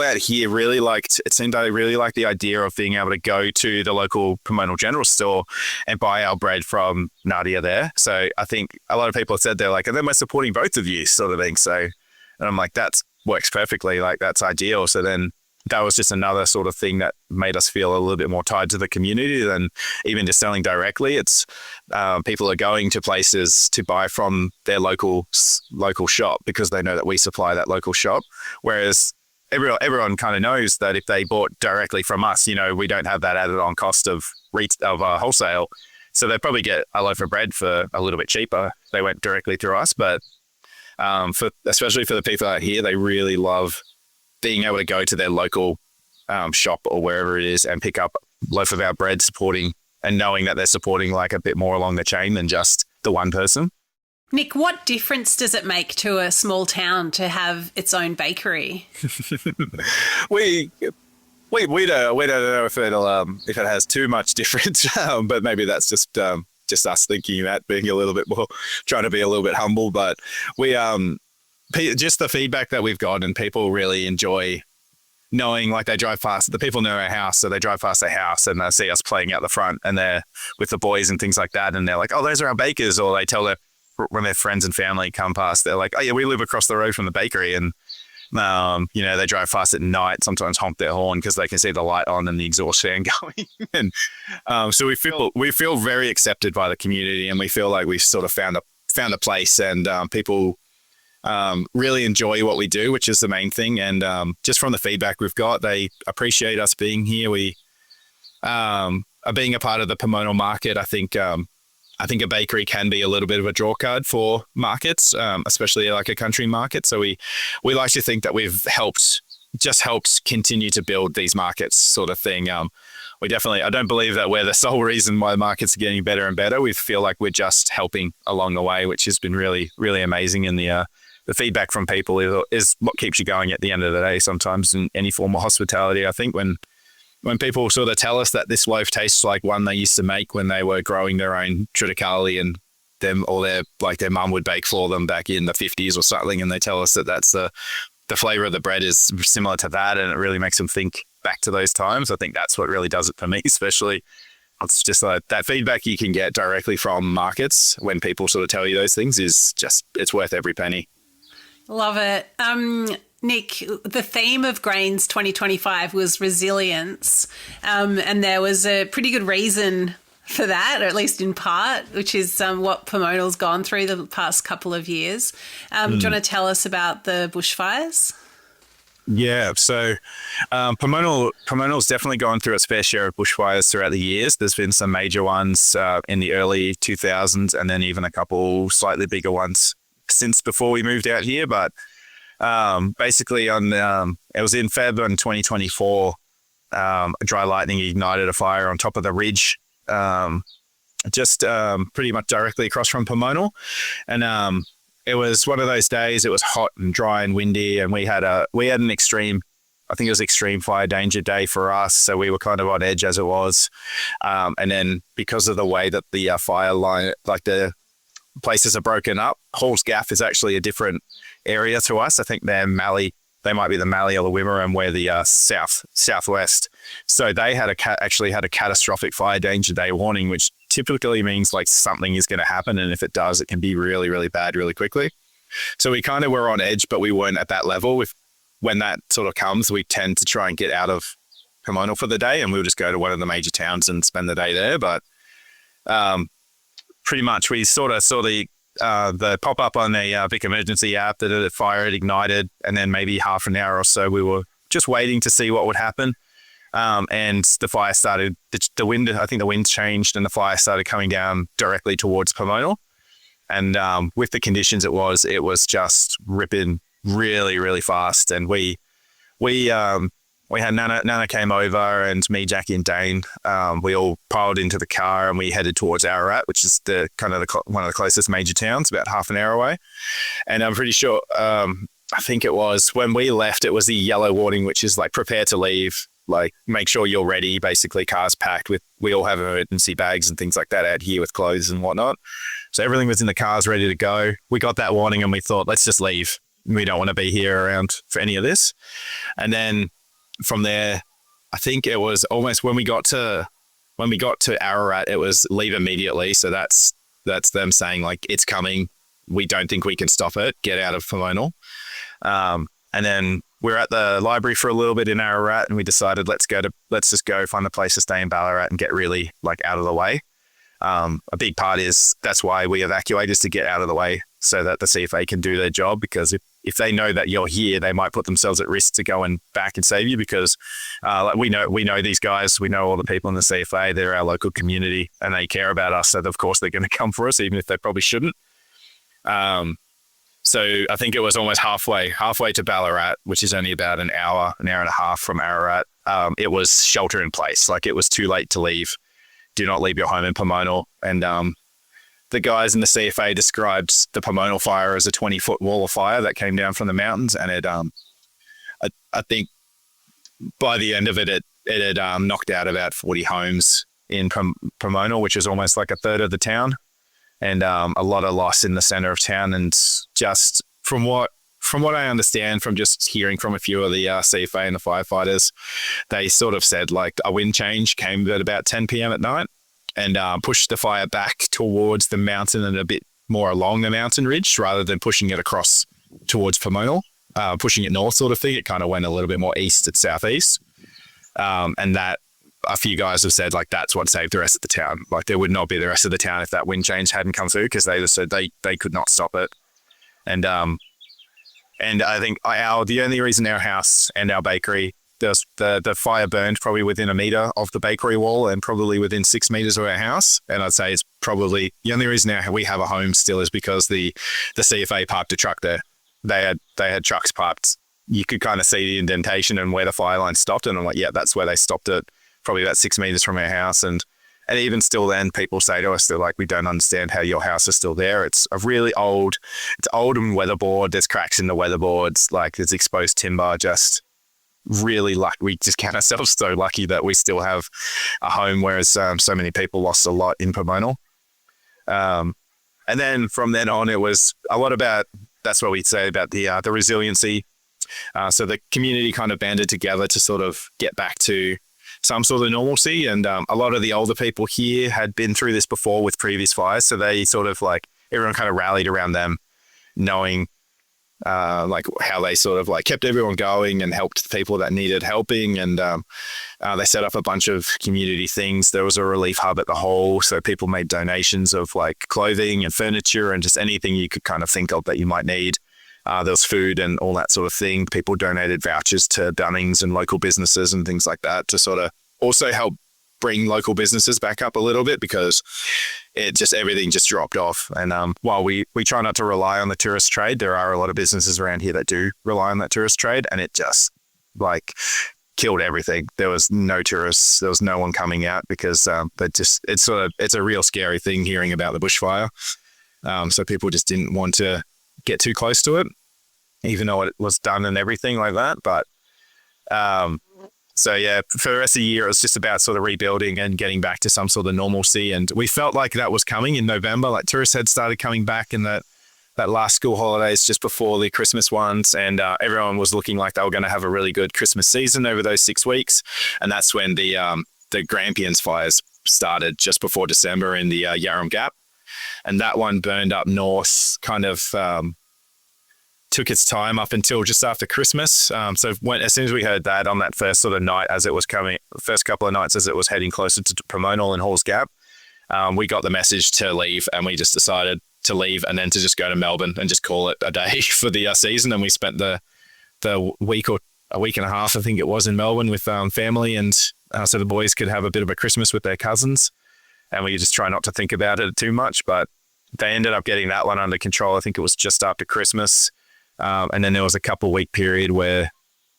out here really they really liked the idea of being able to go to the local Pomonal general store and buy our bread from Nadia there. So I think a lot of people said, they're like, and then we're supporting both of you sort of thing. So, and I'm like, that works perfectly. Like, that's ideal. So then that was just another sort of thing that made us feel a little bit more tied to the community than even just selling directly. It's people are going to places to buy from their local shop because they know that we supply that local shop. Whereas everyone kind of knows that if they bought directly from us, we don't have that added on cost of wholesale. So they probably get a loaf of bread for a little bit cheaper. They went directly through us, but especially for the people out here, they really love being able to go to their local shop or wherever it is and pick up a loaf of our bread, supporting and knowing that they're supporting like a bit more along the chain than just the one person. Nick, what difference does it make to a small town to have its own bakery? we don't know if it has too much difference, but maybe that's just us thinking that, being a little bit more, trying to be a little bit humble. But we just the feedback that we've got, and people really enjoy knowing, like, they drive past, the people know our house, so they drive past the house and they see us playing out the front and they're with the boys and things like that, and they're like, oh, those are our bakers. Or they tell when their friends and family come past, they're like, oh yeah, we live across the road from the bakery. And they drive past at night, sometimes honk their horn because they can see the light on and the exhaust fan going. And so we feel very accepted by the community, and we feel like we've sort of found a place, and people really enjoy what we do, which is the main thing. And just from the feedback we've got, they appreciate us being here. We are being a part of the Pomonal market. I think a bakery can be a little bit of a draw card for markets, especially like a country market. So we like to think that we've helped continue to build these markets, sort of thing. I don't believe that we're the sole reason why the markets are getting better and better. We feel like we're just helping along the way, which has been really, really amazing in the the feedback from people is what keeps you going at the end of the day. Sometimes in any form of hospitality, I think when people sort of tell us that this loaf tastes like one they used to make when they were growing their own triticale and their mum would bake for them back in the 50s or something, and they tell us that that's the flavor of the bread is similar to that, and it really makes them think back to those times. I think that's what really does it for me, especially. It's just like that feedback you can get directly from markets when people sort of tell you those things is just, it's worth every penny. Love it. Nick, the theme of Grainz 2025 was resilience, and there was a pretty good reason for that, or at least in part, which is what Pomonal's gone through the past couple of years. Do you want to tell us about the bushfires? Yeah, so Pomonal's definitely gone through its fair share of bushfires throughout the years. There's been some major ones in the early 2000s, and then even a couple slightly bigger ones since before we moved out here. But basically, it was in February in 2024. Dry lightning ignited a fire on top of the ridge, just pretty much directly across from Pomonal, and it was one of those days. It was hot and dry and windy, and we had an extreme, I think it was extreme fire danger day for us. So we were kind of on edge as it was. And then because of the way that the fire line, like the places are broken up, Hall's Gaff is actually a different area to us. I think they might be the Mallee or the Wimmera, and we're the southwest. So they actually had a catastrophic fire danger day warning, which typically means like something is going to happen. And if it does, it can be really, really bad really quickly. So we kind of were on edge, but we weren't at that level. When that sort of comes, we tend to try and get out of Pomonal for the day, and we'll just go to one of the major towns and spend the day there. But pretty much we sort of saw the pop-up on the Vic Emergency app that the fire had ignited, and then maybe half an hour or so we were just waiting to see what would happen. And the fire started, the wind changed, and the fire started coming down directly towards Pomonal. And with the conditions it was just ripping really, really fast. And we had Nana came over, and me, Jackie and Dane, we all piled into the car and we headed towards Ararat, which is one of the closest major towns, about half an hour away. And I'm pretty sure, I think it was when we left, it was the yellow warning, which is like prepare to leave, like make sure you're ready, basically cars packed we all have emergency bags and things like that out here with clothes and whatnot. So everything was in the cars ready to go. We got that warning and we thought, let's just leave. We don't want to be here around for any of this. And then from there, I think it was almost when we got to Ararat, it was leave immediately. So that's them saying like, it's coming. We don't think we can stop it. Get out of Pomonal. And then we're at the library for a little bit in Ararat, and we decided let's just go find a place to stay in Ballarat and get really like out of the way. A big part is that's why we evacuate, is to get out of the way so that the CFA can do their job, because if they know that you're here, they might put themselves at risk to go and back and save you, because we know these guys, we know all the people in the CFA, they're our local community and they care about us. So of course they're going to come for us, even if they probably shouldn't. So I think it was almost halfway to Ballarat, which is only about an hour and a half from Ararat. It was shelter in place. Like it was too late to leave. Do not leave your home in Pomonal. And the guys in the CFA described the Pomonal fire as a 20-foot wall of fire that came down from the mountains. And it, I think by the end of it, it had knocked out about 40 homes in Pomonal, which is almost like a third of the town. And a lot of loss in the center of town. And just from what I understand, from just hearing from a few of the CFA and the firefighters, they sort of said like a wind change came at about 10 p.m. at night and pushed the fire back towards the mountain and a bit more along the mountain ridge rather than pushing it across towards Pomonal, pushing it north sort of thing. It kind of went a little bit more east and southeast. And that, a few guys have said like that's what saved the rest of the town. Like there would not be the rest of the town if that wind change hadn't come through, because they just said they could not stop it. And I think the only reason our house and our bakery, the fire burned probably within a meter of the bakery wall and probably within 6 meters of our house. And I'd say it's probably the only reason we have a home still is because the CFA parked a truck there. They had trucks parked. You could kind of see the indentation and where the fire line stopped. And I'm like, yeah, that's where they stopped it. Probably about 6 meters from our house. And And even still then, people say to us, they're like, we don't understand how your house is still there. It's old and weatherboard. There's cracks in the weatherboards. Like there's exposed timber. Just really lucky. We just count ourselves so lucky that we still have a home, whereas so many people lost a lot in Pomonal. And then from then on, it was a lot about, that's what we'd say about the resiliency. So the community kind of banded together to sort of get back to some sort of normalcy. And a lot of the older people here had been through this before with previous fires. So they sort of like, everyone kind of rallied around them, knowing like how they sort of like kept everyone going and helped people that needed helping. And they set up a bunch of community things. There was a relief hub at the hall. So people made donations of like clothing and furniture and just anything you could kind of think of that you might need. There was food and all that sort of thing. People donated vouchers to Bunnings and local businesses and things like that to sort of also help bring local businesses back up a little bit, because everything just dropped off. And while we try not to rely on the tourist trade, there are a lot of businesses around here that do rely on that tourist trade, and it just like killed everything. There was no tourists. There was no one coming out because it's a real scary thing hearing about the bushfire. So people just didn't want to get too close to it, even though it was done and everything like that. But so yeah, for the rest of the year, it was just about sort of rebuilding and getting back to some sort of normalcy. And we felt like that was coming in November. Like tourists had started coming back in that last school holidays just before the Christmas ones. And everyone was looking like they were going to have a really good Christmas season over those 6 weeks. And that's when the Grampians fires started just before December in the Yarram Gap. And that one burned up north, kind of took its time up until just after Christmas. So as soon as we heard that on that first sort of night as it was coming, first couple of nights as it was heading closer to Pomonal and Halls Gap, we got the message to leave, and we just decided to leave and then to just go to Melbourne and just call it a day for the season. And we spent the week or a week and a half, I think it was, in Melbourne with family, and so the boys could have a bit of a Christmas with their cousins. And we just try not to think about it too much, but they ended up getting that one under control. I think it was just after Christmas. And then there was a couple-week period where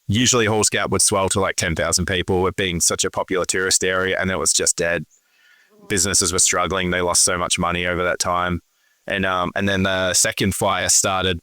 usually Halls Gap would swell to like 10,000 people, with being such a popular tourist area, and it was just dead. Businesses were struggling. They lost so much money over that time. And then the second fire started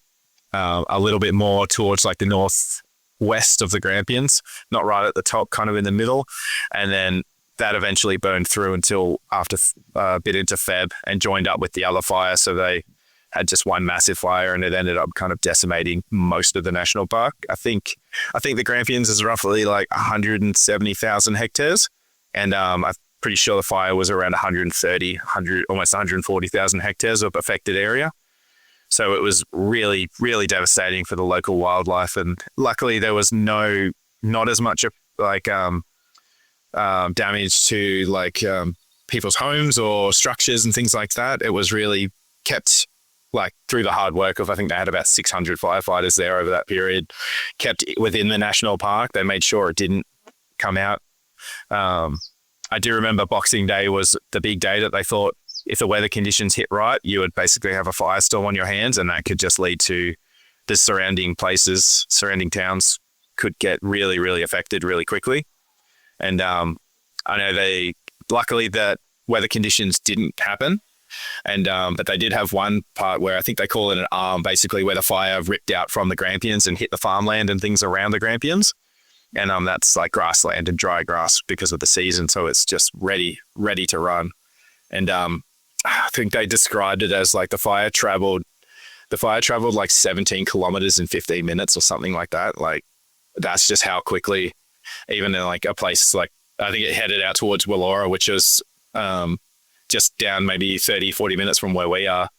a little bit more towards like the northwest of the Grampians, not right at the top, kind of in the middle. And then that eventually burned through until after a bit into Feb and joined up with the other fire. So they had just one massive fire, and it ended up kind of decimating most of the national park. I think the Grampians is roughly like 170,000 hectares. And I'm pretty sure the fire was around almost 140,000 hectares of affected area. So it was really, really devastating for the local wildlife. And luckily there was not as much like damage to like people's homes or structures and things like that. It was really kept, like through the hard work of, I think they had about 600 firefighters there over that period, kept within the national park. They made sure it didn't come out. I do remember Boxing Day was the big day that they thought if the weather conditions hit right, you would basically have a firestorm on your hands, and that could just lead to the surrounding towns could get really, really affected really quickly. And I know luckily that weather conditions didn't happen. And but they did have one part where I think they call it an arm, basically where the fire ripped out from the Grampians and hit the farmland and things around the Grampians. And that's like grassland and dry grass because of the season. So it's just ready to run. And I think they described it as like the fire traveled like 17 kilometers in 15 minutes or something like that. Like that's just how quickly, even in like a place like, I think it headed out towards Wellora, which is just down maybe 30, 40 minutes from where we are.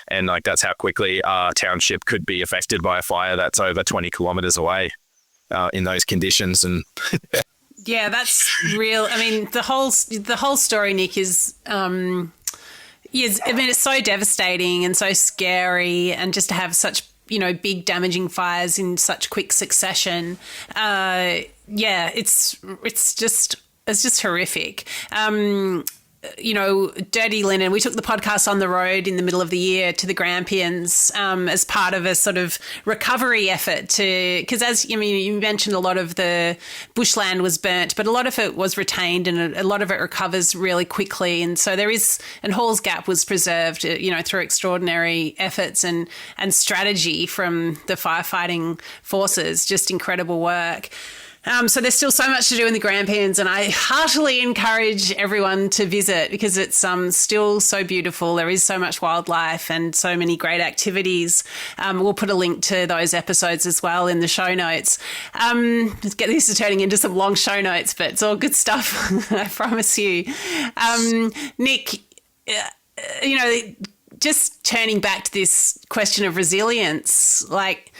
And like, that's how quickly our township could be affected by a fire that's over 20 kilometers away in those conditions. And yeah, that's real. I mean, the whole story, Nick, is, it's so devastating and so scary, and just to have such, big damaging fires in such quick succession. It's just horrific. Dirty Linen. We took the podcast on the road in the middle of the year to the Grampians as part of a sort of recovery effort because you mentioned, a lot of the bushland was burnt, but a lot of it was retained and a lot of it recovers really quickly. And so and Hall's Gap was preserved, through extraordinary efforts and strategy from the firefighting forces, just incredible work. So there's still so much to do in the Grampians, and I heartily encourage everyone to visit because it's still so beautiful. There is so much wildlife and so many great activities. We'll put a link to those episodes as well in the show notes. This is turning into some long show notes, but it's all good stuff, I promise you. Nick, just turning back to this question of resilience, like,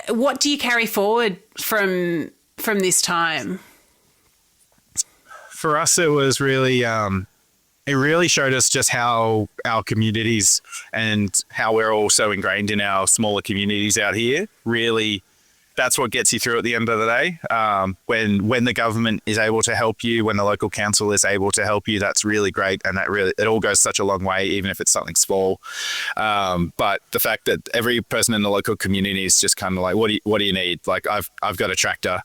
what do you carry forward from this time? For us, it was really, it really showed us just how our communities and how we're all so ingrained in our smaller communities out here. Really, that's what gets you through at the end of the day. When the government is able to help you, when the local council is able to help you, that's really great. And it all goes such a long way, even if it's something small. But the fact that every person in the local community is just kind of like, what do you need? Like, I've got a tractor.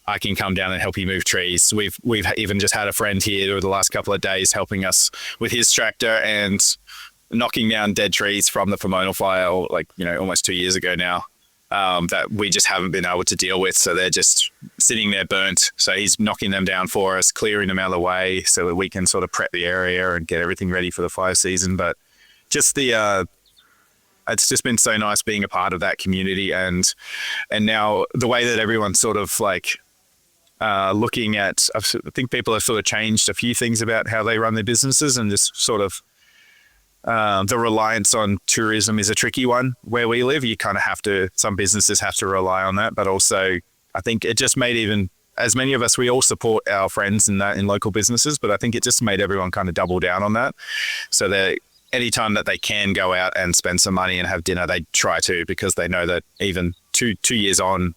I can come down and help you move trees. We've even just had a friend here over the last couple of days helping us with his tractor and knocking down dead trees from the Pomonal fire, almost 2 years ago now, that we just haven't been able to deal with. So they're just sitting there burnt. So he's knocking them down for us, clearing them out of the way so that we can sort of prep the area and get everything ready for the fire season. But just it's just been so nice being a part of that community. And now the way that everyone's sort of looking at, I think people have sort of changed a few things about how they run their businesses, and just sort of the reliance on tourism is a tricky one where we live. You kind of some businesses have to rely on that, but also I think it just made, even as many of us, we all support our friends in local businesses, but I think it just made everyone kind of double down on that. So that anytime that they can go out and spend some money and have dinner, they try to, because they know that even two years on,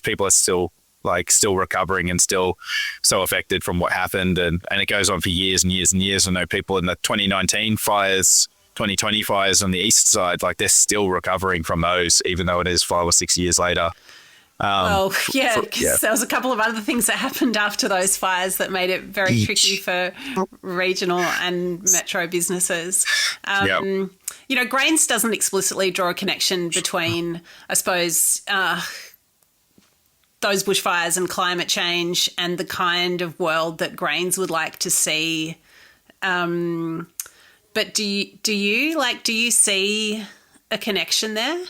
people are still recovering and still so affected from what happened. And it goes on for years and years and years. I know people in the 2019 fires, 2020 fires on the east side, they're still recovering from those, even though it is 5 or 6 years later. Because there was a couple of other things that happened after those fires that made it very tricky for regional and metro businesses. Grainz doesn't explicitly draw a connection between, I suppose, those bushfires and climate change and the kind of world that Grainz would like to see. But do you see a connection there?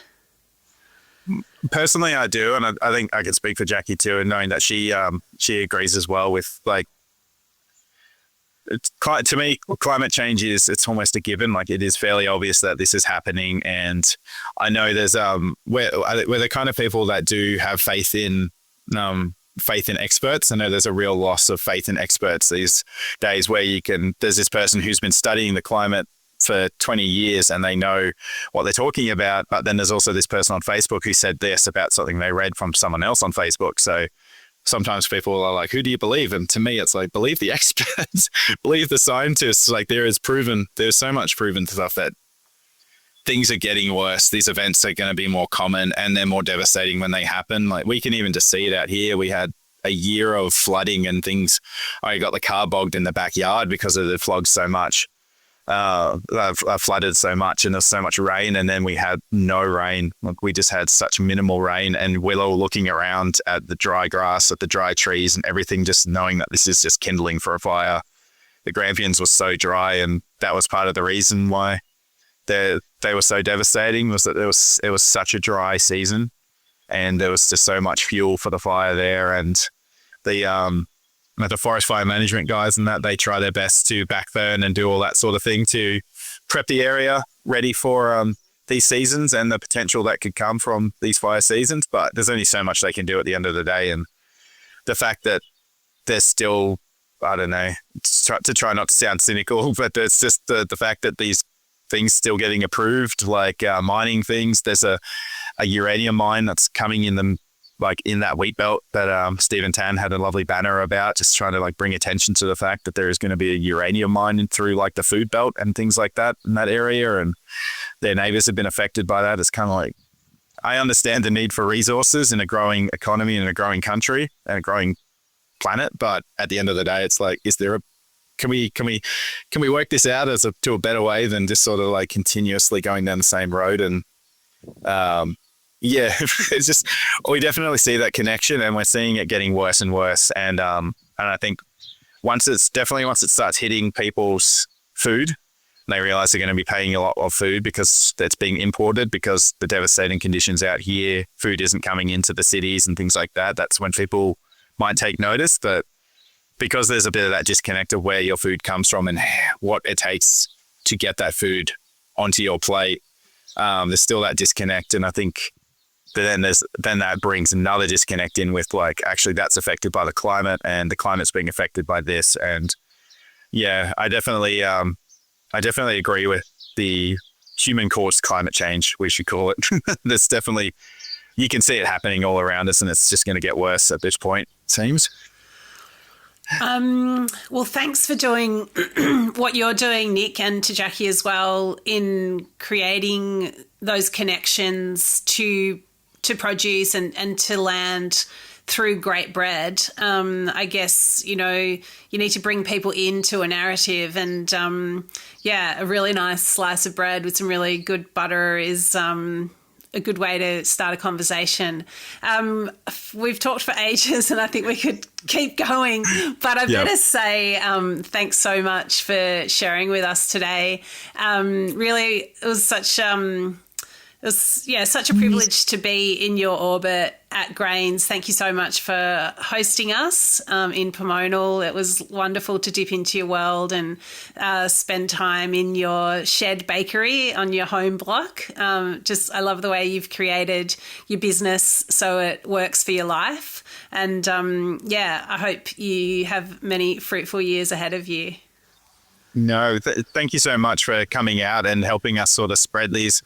Personally, I do, and I think I can speak for Jackie too, and knowing that she agrees as well with to me, climate change it's almost a given. It is fairly obvious that this is happening, and I know there's we're the kind of people that do have faith in experts. I know there's a real loss of faith in experts these days, where there's this person who's been studying the climate for 20 years and they know what they're talking about, but then there's also this person on Facebook who said this about something they read from someone else on Facebook. So sometimes people are like, who do you believe? And to me, it's like, believe the experts, believe the scientists. There's so much proven stuff that things are getting worse. These events are going to be more common and they're more devastating when they happen. We can even just see it out here. We had a year of flooding and things. I got the car bogged in the backyard because of the flogged so much. Flooded so much, and there's so much rain, and then we had no rain. We just had such minimal rain, and we're all looking around at the dry grass, at the dry trees and everything, just knowing that this is just kindling for a fire. The Grampians was so dry, and that was part of the reason why they were so devastating, was that it was such a dry season, and there was just so much fuel for the fire there. And the forest fire management guys and that, they try their best to backburn and do all that sort of thing to prep the area ready for these seasons and the potential that could come from these fire seasons. But there's only so much they can do at the end of the day. And the fact that there's still, I don't know, to try not to sound cynical, but it's just the fact that these things still getting approved, mining things. There's a uranium mine that's coming in the like in that wheat belt that Stephen Tan had a lovely banner about, just trying to like bring attention to the fact that there is going to be a uranium mine through like the food belt and things like that in that area, and their neighbours have been affected by that. It's kind of like, I understand the need for resources in a growing economy and a growing country and a growing planet, but at the end of the day, it's like, can we work this out to a better way than just sort of like continuously going down the same road? And it's just, we definitely see that connection, and we're seeing it getting worse and worse. And I think once it starts hitting people's food, they realize they're going to be paying a lot of food because it's being imported, because the devastating conditions out here, food isn't coming into the cities and things like that. That's when people might take notice. But because there's a bit of that disconnect of where your food comes from and what it takes to get that food onto your plate, there's still that disconnect. And I think then that brings another disconnect in with like, actually that's affected by the climate, and the climate's being affected by this. And yeah, I definitely agree with the human-caused climate change, we should call it. There's definitely, you can see it happening all around us, and it's just going to get worse at this point, it seems. Well, thanks for doing what you're doing, Nick, and to Jackie as well, in creating those connections to produce and to land through great bread. I guess, you need to bring people into a narrative, and a really nice slice of bread with some really good butter is a good way to start a conversation. We've talked for ages, and I think we could keep going, but I better say thanks so much for sharing with us today. Really, it was such such a privilege to be in your orbit at Grainz. Thank you so much for hosting us in Pomonal. It was wonderful to dip into your world and spend time in your shed bakery on your home block. I love the way you've created your business so it works for your life. And I hope you have many fruitful years ahead of you. No, thank you so much for coming out and helping us sort of spread these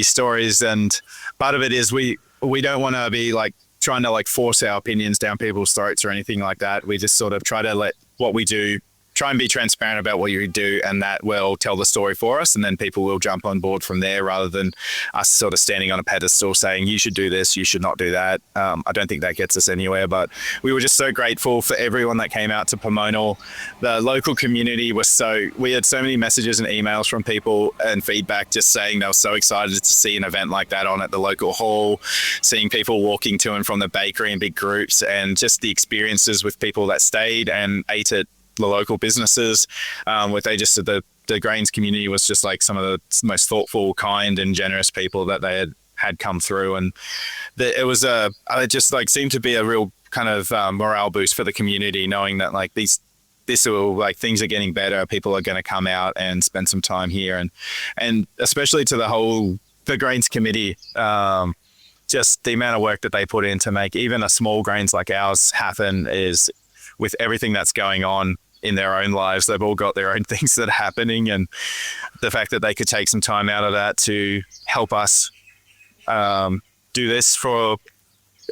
stories. And part of it is we don't want to be like trying to like force our opinions down people's throats or anything like that. We just sort of try to let what we do, try and be transparent about what you do, and that will tell the story for us, and then people will jump on board from there, rather than us sort of standing on a pedestal saying you should do this, you should not do that. I don't think that gets us anywhere, but we were just so grateful for everyone that came out to Pomonal. The local community we had so many messages and emails from people and feedback just saying they were so excited to see an event like that on at the local hall, seeing people walking to and from the bakery in big groups, and just the experiences with people that stayed and ate at the local businesses. The Grainz community was just like some of the most thoughtful, kind and generous people that they had come through, and it just like seemed to be a real kind of morale boost for the community, knowing that like things are getting better, people are going to come out and spend some time here, and especially to the Grainz committee, just the amount of work that they put in to make even a small Grainz like ours happen is, with everything that's going on in their own lives, they've all got their own things that are happening, and the fact that they could take some time out of that to help us do this for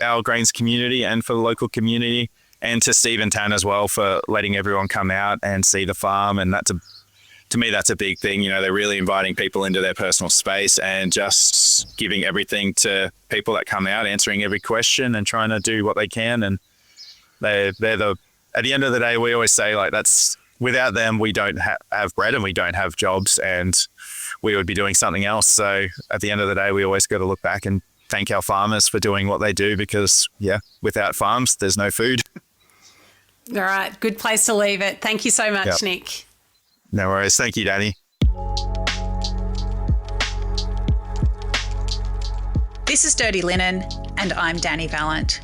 our Grainz community and for the local community, and to Stephen Tan as well for letting everyone come out and see the farm. And to me, that's a big thing. They're really inviting people into their personal space and just giving everything to people that come out, answering every question and trying to do what they can. And at the end of the day, we always say like without them, we don't have bread and we don't have jobs, and we would be doing something else. So at the end of the day, we always got to look back and thank our farmers for doing what they do, because without farms, there's no food. All right. Good place to leave it. Thank you so much, Nick. No worries. Thank you, Dani. This is Dirty Linen, and I'm Dani Valent.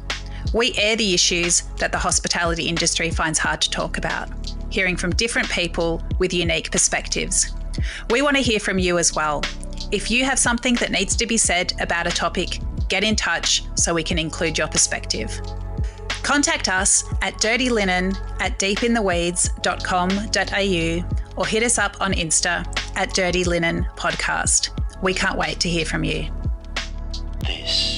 We air the issues that the hospitality industry finds hard to talk about, hearing from different people with unique perspectives. We want to hear from you as well. If you have something that needs to be said about a topic, get in touch so we can include your perspective. Contact us at dirtylinen@deepintheweeds.com.au or hit us up on Insta at Dirty Linen Podcast. We can't wait to hear from you. This